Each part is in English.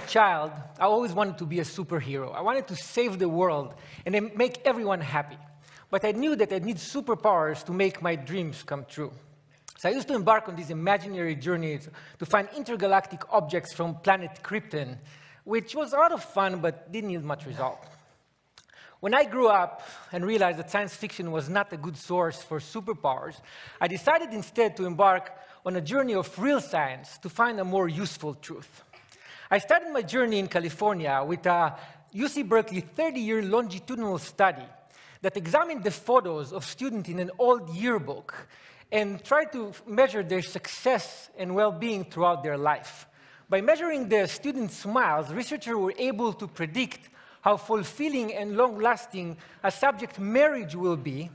child, I always wanted to be a superhero. I wanted to save the world and then make everyone happy. But I knew that I'd need superpowers to make my dreams come true. So I used to embark on these imaginary journeys to find intergalactic objects from planet Krypton, which was a lot of fun but didn't yield much result. When I grew up and realized that science fiction was not a good source for superpowers, I decided instead to embark on a journey of real science to find a more useful truth. I started my journey in California with a UC Berkeley 30-year longitudinal study that examined the photos of students in an old yearbook and tried to measure their success and well-being throughout their life. By measuring the students' smiles, researchers were able to predict how fulfilling and long-lasting a subject marriage will be,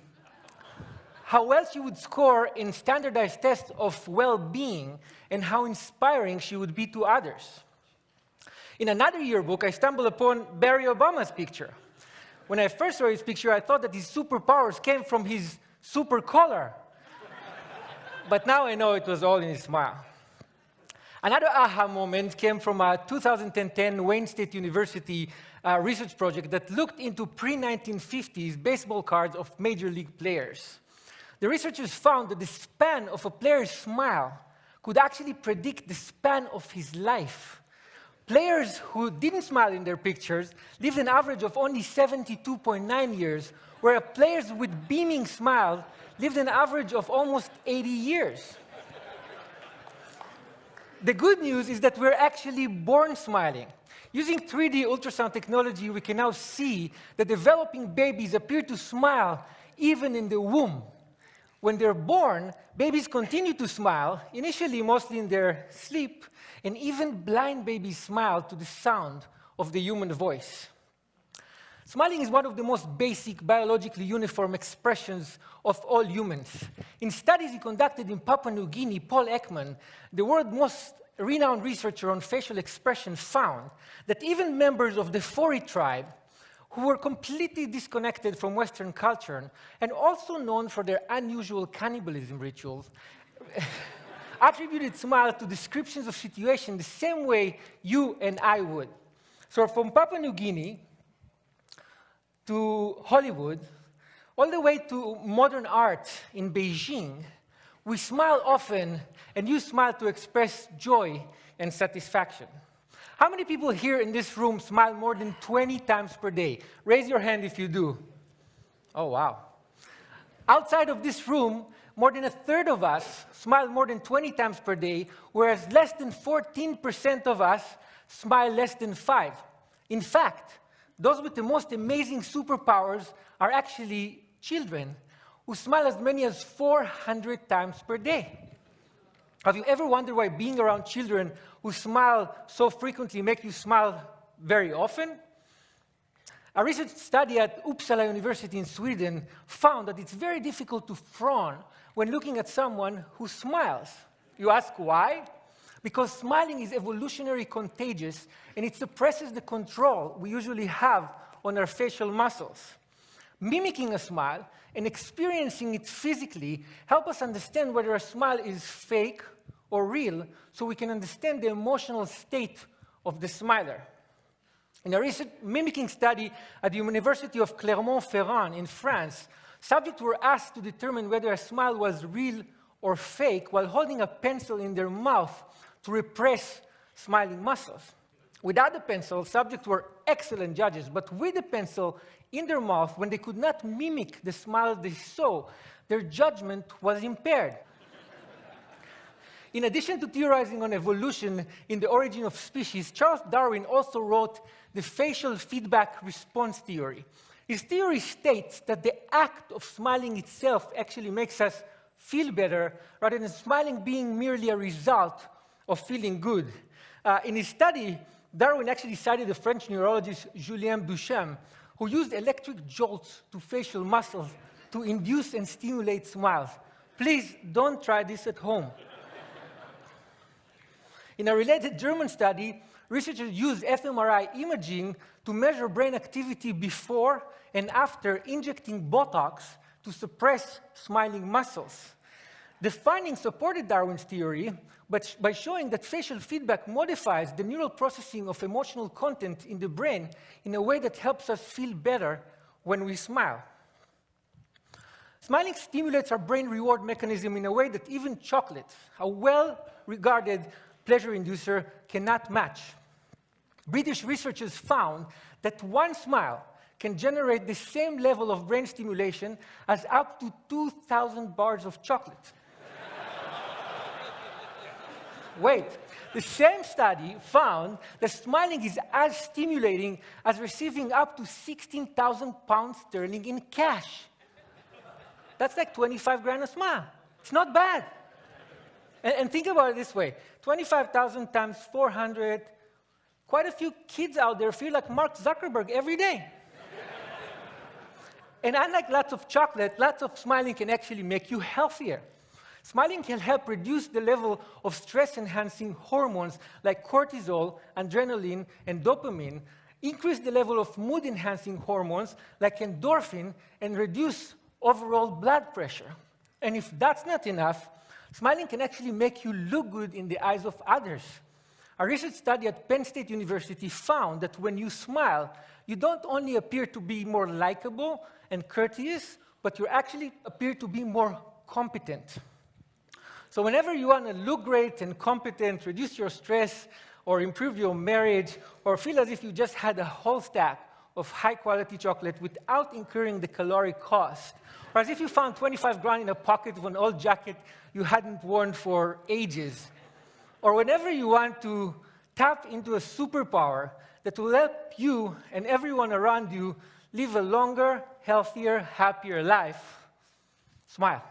how well she would score in standardized tests of well-being, and how inspiring she would be to others. In another yearbook, I stumbled upon Barack Obama's picture. When I first saw his picture, I thought that his superpowers came from his super collar. But now I know it was all in his smile. Another aha moment came from a 2010 Wayne State University research project that looked into pre-1950s baseball cards of major league players. The researchers found that the span of a player's smile could actually predict the span of his life. Players who didn't smile in their pictures lived an average of only 72.9 years, where players with beaming smiles lived an average of almost 80 years. The good news is that we're actually born smiling. Using 3D ultrasound technology, we can now see that developing babies appear to smile even in the womb. When they're born, babies continue to smile, initially mostly in their sleep, and even blind babies smile to the sound of the human voice. Smiling is one of the most basic biologically uniform expressions of all humans. In studies he conducted in Papua New Guinea, Paul Ekman, the world's most renowned researcher on facial expression, found that even members of the Fori tribe, who were completely disconnected from Western culture and also known for their unusual cannibalism rituals, attributed smiles to descriptions of situations the same way you and I would. So from Papua New Guinea to Hollywood, all the way to modern art in Beijing, we smile often and use smile to express joy and satisfaction. How many people here in this room smile more than 20 times per day? Raise your hand if you do. Oh, wow. Outside of this room, more than a third of us smile more than 20 times per day, whereas less than 14% of us smile less than 5. In fact, those with the most amazing superpowers are actually children, who smile as many as 400 times per day. Have you ever wondered why being around children who smile so frequently make you smile very often? A research study at Uppsala University in Sweden found that it's very difficult to frown when looking at someone who smiles. You ask why? Because smiling is evolutionarily contagious, and it suppresses the control we usually have on our facial muscles. Mimicking a smile and experiencing it physically help us understand whether a smile is fake or real, so we can understand the emotional state of the smiler. In a recent mimicking study at the University of Clermont-Ferrand in France, subjects were asked to determine whether a smile was real or fake while holding a pencil in their mouth to repress smiling muscles. Without the pencil, subjects were excellent judges, but with the pencil in their mouth, when they could not mimic the smile they saw, their judgment was impaired. In addition to theorizing on evolution in the origin of species, Charles Darwin also wrote the facial feedback response theory. His theory states that the act of smiling itself actually makes us feel better, rather than smiling being merely a result of feeling good. In his study, Darwin actually cited the French neurologist Julien Duchamp, who used electric jolts to facial muscles to induce and stimulate smiles. Please don't try this at home. In a related German study, researchers used fMRI imaging to measure brain activity before and after injecting Botox to suppress smiling muscles. The findings supported Darwin's theory, but by showing that facial feedback modifies the neural processing of emotional content in the brain in a way that helps us feel better when we smile. Smiling stimulates our brain reward mechanism in a way that even chocolate, a well-regarded pleasure inducer, cannot match. British researchers found that one smile can generate the same level of brain stimulation as up to 2,000 bars of chocolate. Wait, the same study found that smiling is as stimulating as receiving up to 16,000 pounds sterling in cash. That's like 25 grand a smile. It's not bad. And think about it this way. 25,000 times 400, quite a few kids out there feel like Mark Zuckerberg every day. And unlike lots of chocolate, lots of smiling can actually make you healthier. Smiling can help reduce the level of stress-enhancing hormones like cortisol, adrenaline, and dopamine, increase the level of mood-enhancing hormones like endorphin, and reduce overall blood pressure. And if that's not enough, smiling can actually make you look good in the eyes of others. A research study at Penn State University found that when you smile, you don't only appear to be more likable and courteous, but you actually appear to be more competent. So whenever you want to look great and competent, reduce your stress, or improve your marriage, or feel as if you just had a whole stack of high-quality chocolate without incurring the caloric cost, or as if you found 25 grand in a pocket of an old jacket you hadn't worn for ages, or whenever you want to tap into a superpower that will help you and everyone around you live a longer, healthier, happier life, smile.